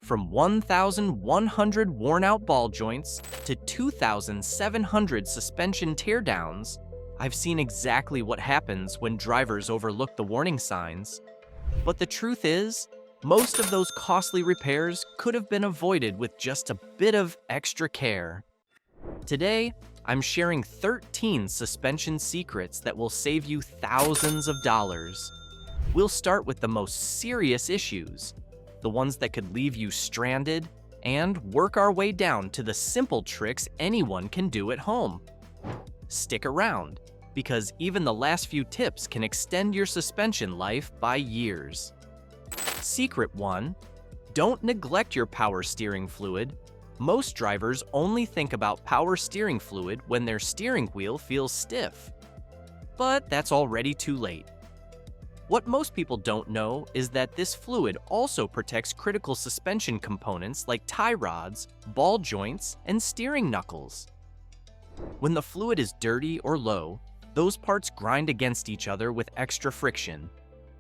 From 1,100 worn-out ball joints to 2,700 suspension teardowns, I've seen exactly what happens when drivers overlook the warning signs. But the truth is, most of those costly repairs could have been avoided with just a bit of extra care. Today, I'm sharing 13 suspension secrets that will save you thousands of dollars. We'll start with the most serious issues, the ones that could leave you stranded, and work our way down to the simple tricks anyone can do at home. Stick around, because even the last few tips can extend your suspension life by years. Secret 1. Don't neglect your power steering fluid. Most drivers only think about power steering fluid when their steering wheel feels stiff. But that's already too late. What most people don't know is that this fluid also protects critical suspension components like tie rods, ball joints, and steering knuckles. When the fluid is dirty or low, those parts grind against each other with extra friction.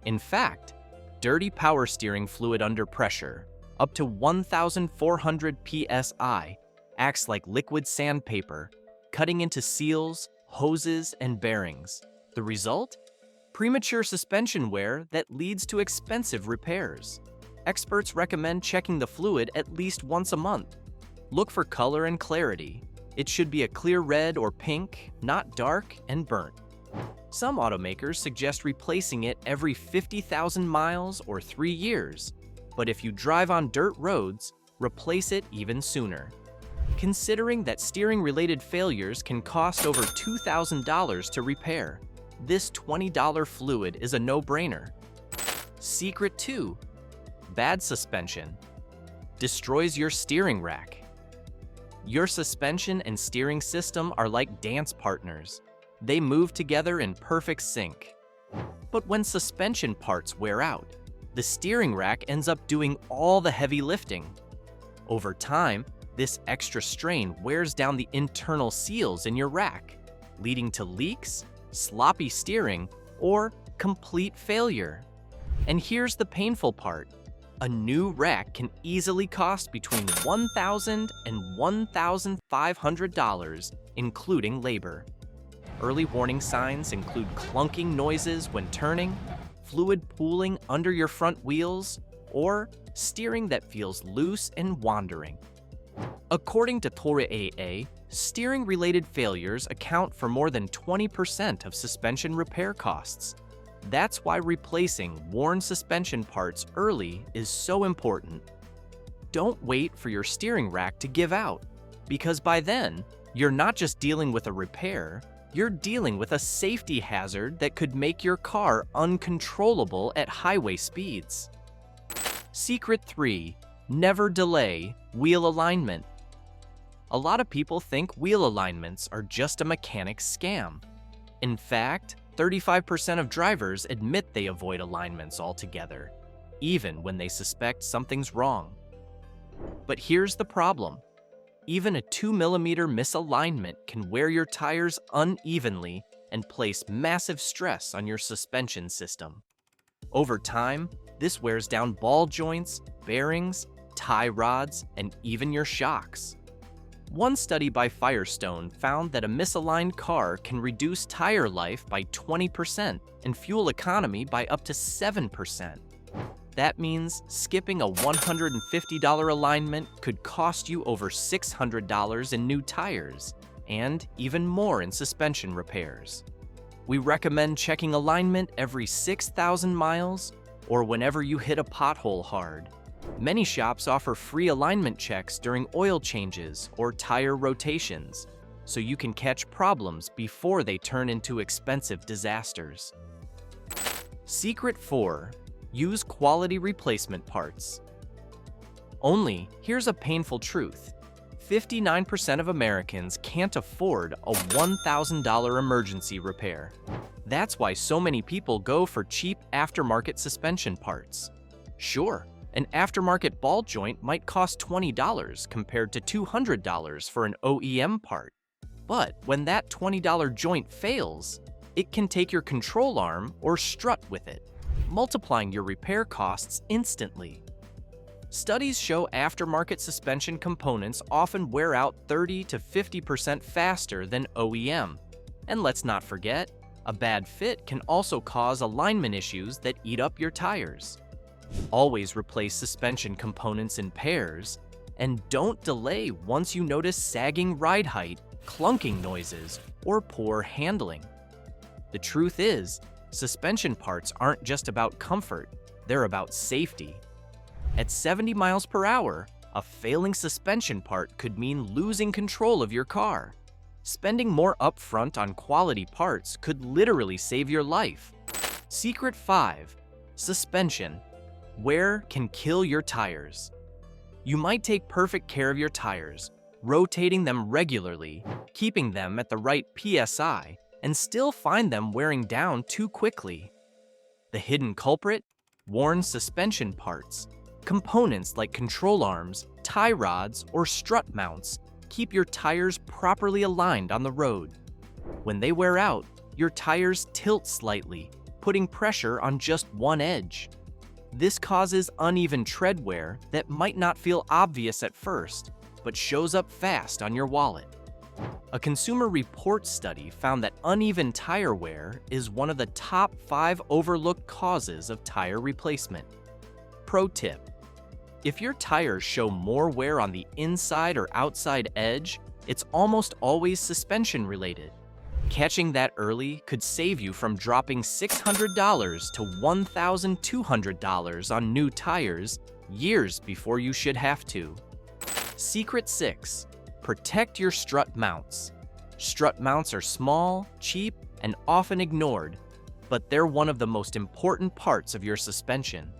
In fact, dirty power steering fluid under pressure, up to 1,400 psi, acts like liquid sandpaper, cutting into seals, hoses, and bearings. The result? Premature suspension wear that leads to expensive repairs. Experts recommend checking the fluid at least once a month. Look for color and clarity. It should be a clear red or pink, not dark and burnt. Some automakers suggest replacing it every 50,000 miles or 3 years. But if you drive on dirt roads, replace it even sooner. Considering that steering-related failures can cost over $2,000 to repair, this $20 fluid is a no-brainer. Secret 2. Bad suspension destroys your steering rack. Your suspension and steering system are like dance partners. They move together in perfect sync. But when suspension parts wear out, the steering rack ends up doing all the heavy lifting. Over time, this extra strain wears down the internal seals in your rack, leading to leaks, sloppy steering, or complete failure. And here's the painful part. A new rack can easily cost between $1,000 and $1,500, including labor. Early warning signs include clunking noises when turning, fluid pooling under your front wheels, or steering that feels loose and wandering. According to Torah AA, steering-related failures account for more than 20% of suspension repair costs. That's why replacing worn suspension parts early is so important. Don't wait for your steering rack to give out, because by then, you're not just dealing with a repair, you're dealing with a safety hazard that could make your car uncontrollable at highway speeds. Secret 3. Never delay wheel alignment. A lot of people think wheel alignments are just a mechanic's scam. In fact, 35% of drivers admit they avoid alignments altogether, even when they suspect something's wrong. But here's the problem. Even a 2mm misalignment can wear your tires unevenly and place massive stress on your suspension system. Over time, this wears down ball joints, bearings, tie rods, and even your shocks. One study by Firestone found that a misaligned car can reduce tire life by 20% and fuel economy by up to 7%. That means skipping a $150 alignment could cost you over $600 in new tires, and even more in suspension repairs. We recommend checking alignment every 6,000 miles or whenever you hit a pothole hard. Many shops offer free alignment checks during oil changes or tire rotations, so you can catch problems before they turn into expensive disasters. Secret 4. Use quality replacement parts. Only, here's a painful truth. 59% of Americans can't afford a $1,000 emergency repair. That's why so many people go for cheap aftermarket suspension parts. Sure, an aftermarket ball joint might cost $20 compared to $200 for an OEM part. But when that $20 joint fails, it can take your control arm or strut with it, multiplying your repair costs instantly. Studies show aftermarket suspension components often wear out 30 to 50% faster than OEM. And let's not forget, a bad fit can also cause alignment issues that eat up your tires. Always replace suspension components in pairs, and don't delay once you notice sagging ride height, clunking noises, or poor handling. The truth is, suspension parts aren't just about comfort, they're about safety. At 70 miles per hour, a failing suspension part could mean losing control of your car. Spending more upfront on quality parts could literally save your life. Secret 5. Suspension. Wear can kill your tires. You might take perfect care of your tires, rotating them regularly, keeping them at the right PSI, and still find them wearing down too quickly. The hidden culprit? Worn suspension parts. Components like control arms, tie rods, or strut mounts keep your tires properly aligned on the road. When they wear out, your tires tilt slightly, putting pressure on just one edge. This causes uneven tread wear that might not feel obvious at first, but shows up fast on your wallet. A Consumer Reports study found that uneven tire wear is one of the top 5 overlooked causes of tire replacement. Pro tip: if your tires show more wear on the inside or outside edge, it's almost always suspension related. Catching that early could save you from dropping $600 to $1,200 on new tires years before you should have to. Secret 6. Protect your strut mounts. Strut mounts are small, cheap, and often ignored, but they're one of the most important parts of your suspension.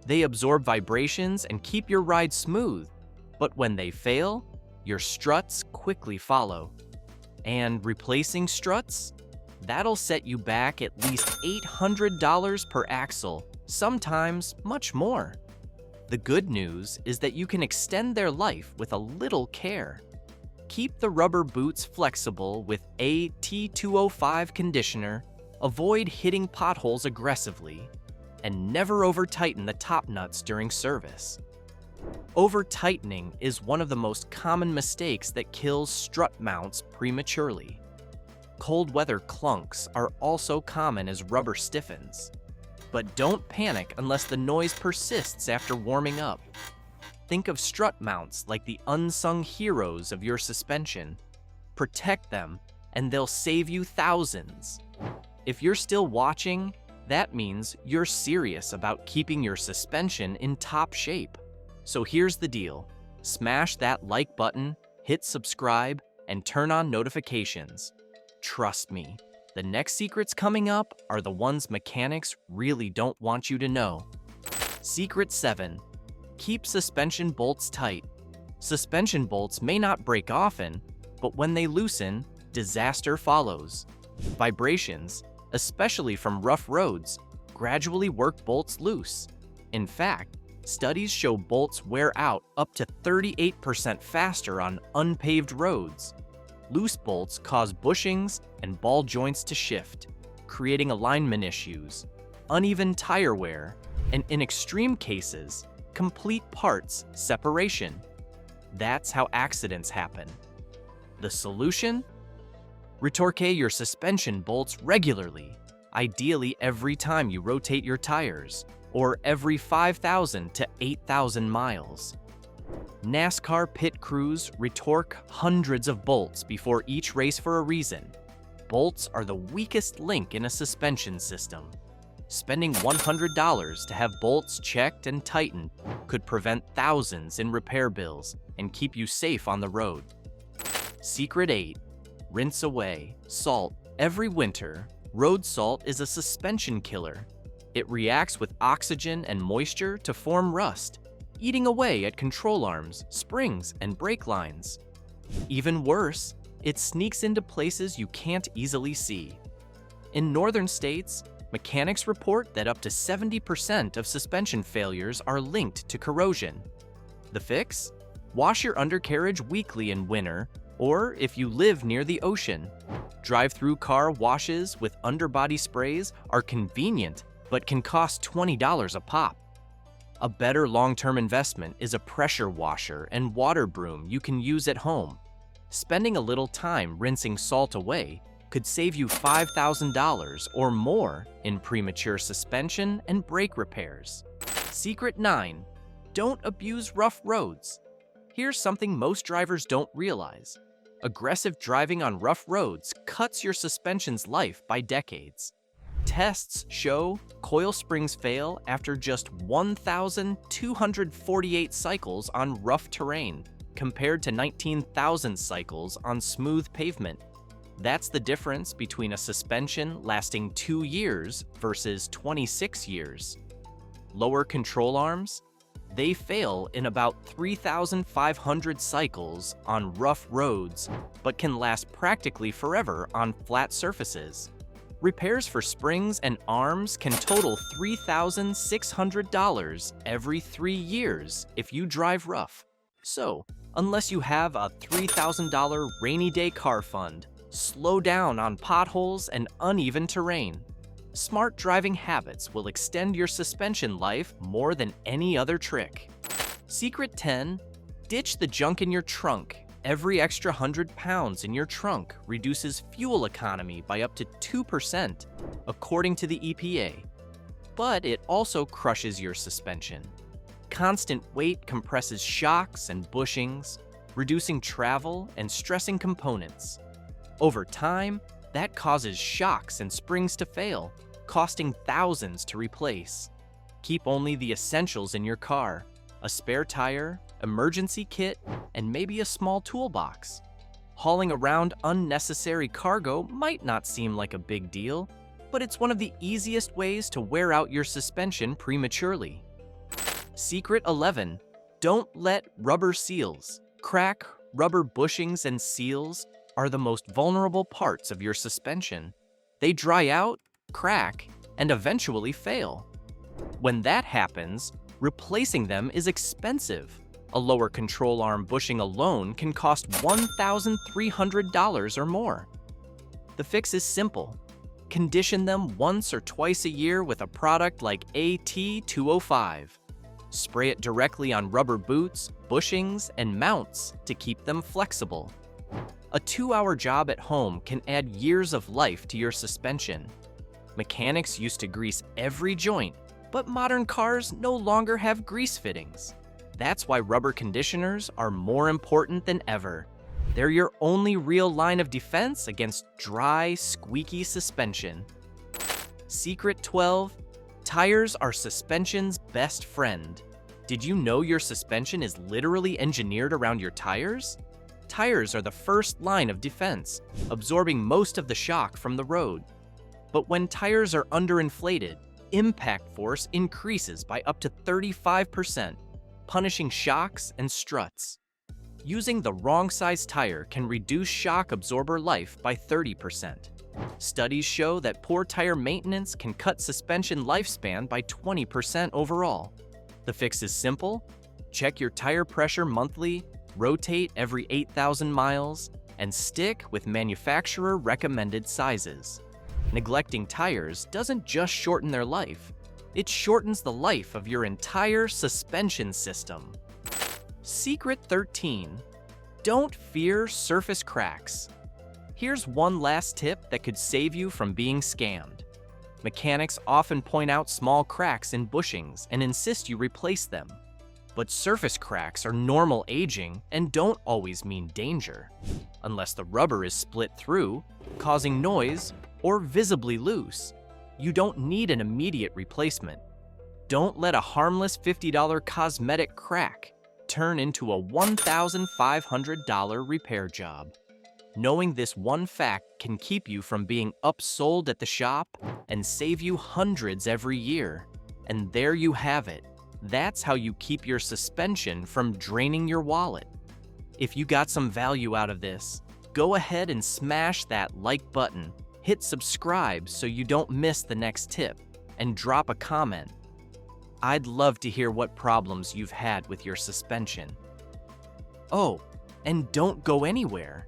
They absorb vibrations and keep your ride smooth, but when they fail, your struts quickly follow. And replacing struts? That'll set you back at least $800 per axle, sometimes much more. The good news is that you can extend their life with a little care. Keep the rubber boots flexible with a T205 conditioner, avoid hitting potholes aggressively, and never over-tighten the top nuts during service. Over-tightening is one of the most common mistakes that kills strut mounts prematurely. Cold weather clunks are also common as rubber stiffens. But don't panic unless the noise persists after warming up. Think of strut mounts like the unsung heroes of your suspension. Protect them, and they'll save you thousands. If you're still watching, that means you're serious about keeping your suspension in top shape. So here's the deal. Smash that like button, hit subscribe, and turn on notifications. Trust me, the next secrets coming up are the ones mechanics really don't want you to know. Secret 7. Keep suspension bolts tight. Suspension bolts may not break often, but when they loosen, disaster follows. Vibrations, especially from rough roads, gradually work bolts loose. In fact, studies show bolts wear out up to 38% faster on unpaved roads. Loose bolts cause bushings and ball joints to shift, creating alignment issues, uneven tire wear, and in extreme cases, complete parts separation. That's how accidents happen. The solution? Retorque your suspension bolts regularly, ideally every time you rotate your tires, or every 5,000 to 8,000 miles. NASCAR pit crews retorque hundreds of bolts before each race for a reason. Bolts are the weakest link in a suspension system. Spending $100 to have bolts checked and tightened could prevent thousands in repair bills and keep you safe on the road. Secret 8. Rinse away salt. Every winter, road salt is a suspension killer. It reacts with oxygen and moisture to form rust, eating away at control arms, springs, and brake lines. Even worse, it sneaks into places you can't easily see. In northern states, mechanics report that up to 70% of suspension failures are linked to corrosion. The fix? Wash your undercarriage weekly in winter, or if you live near the ocean. Drive-through car washes with underbody sprays are convenient, but can cost $20 a pop. A better long-term investment is a pressure washer and water broom you can use at home. Spending a little time rinsing salt away could save you $5,000 or more in premature suspension and brake repairs. Secret 9. Don't abuse rough roads. Here's something most drivers don't realize. Aggressive driving on rough roads cuts your suspension's life by decades. Tests show coil springs fail after just 1,248 cycles on rough terrain, compared to 19,000 cycles on smooth pavement. That's the difference between a suspension lasting 2 years versus 26 years. Lower control arms? They fail in about 3,500 cycles on rough roads, but can last practically forever on flat surfaces. Repairs for springs and arms can total $3,600 every 3 years if you drive rough. So, unless you have a $3,000 rainy day car fund, slow down on potholes and uneven terrain. Smart driving habits will extend your suspension life more than any other trick. Secret 10. Ditch the junk in your trunk. Every extra 100 pounds in your trunk reduces fuel economy by up to 2%, according to the EPA. But it also crushes your suspension. Constant weight compresses shocks and bushings, reducing travel and stressing components. Over time, that causes shocks and springs to fail, costing thousands to replace. Keep only the essentials in your car: a spare tire, emergency kit, and maybe a small toolbox. Hauling around unnecessary cargo might not seem like a big deal, but it's one of the easiest ways to wear out your suspension prematurely. Secret 11. Don't let rubber seals crack. Rubber bushings and seals are the most vulnerable parts of your suspension. They dry out, crack, and eventually fail. When that happens, replacing them is expensive. A lower control arm bushing alone can cost $1,300 or more. The fix is simple. Condition them once or twice a year with a product like AT205. Spray it directly on rubber boots, bushings, and mounts to keep them flexible. A 2-hour job at home can add years of life to your suspension. Mechanics used to grease every joint, but modern cars no longer have grease fittings. That's why rubber conditioners are more important than ever. They're your only real line of defense against dry, squeaky suspension. Secret 12. Tires are suspension's best friend. Did you know your suspension is literally engineered around your tires? Tires are the first line of defense, absorbing most of the shock from the road. But when tires are underinflated, impact force increases by up to 35%, punishing shocks and struts. Using the wrong size tire can reduce shock absorber life by 30%. Studies show that poor tire maintenance can cut suspension lifespan by 20% overall. The fix is simple. Check your tire pressure monthly, rotate every 8,000 miles, and stick with manufacturer recommended sizes. Neglecting tires doesn't just shorten their life, it shortens the life of your entire suspension system. Secret 13. Don't fear surface cracks. Here's one last tip that could save you from being scammed. Mechanics often point out small cracks in bushings and insist you replace them. But surface cracks are normal aging and don't always mean danger, unless the rubber is split through, causing noise, or visibly loose. You don't need an immediate replacement. Don't let a harmless $50 cosmetic crack turn into a $1,500 repair job. Knowing this one fact can keep you from being upsold at the shop and save you hundreds every year. And there you have it. That's how you keep your suspension from draining your wallet. If you got some value out of this, go ahead and smash that like button, hit subscribe so you don't miss the next tip, and drop a comment. I'd love to hear what problems you've had with your suspension. Oh, and don't go anywhere.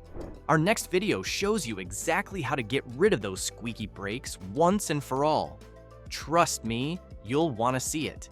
Our next video shows you exactly how to get rid of those squeaky brakes once and for all. Trust me, you'll want to see it.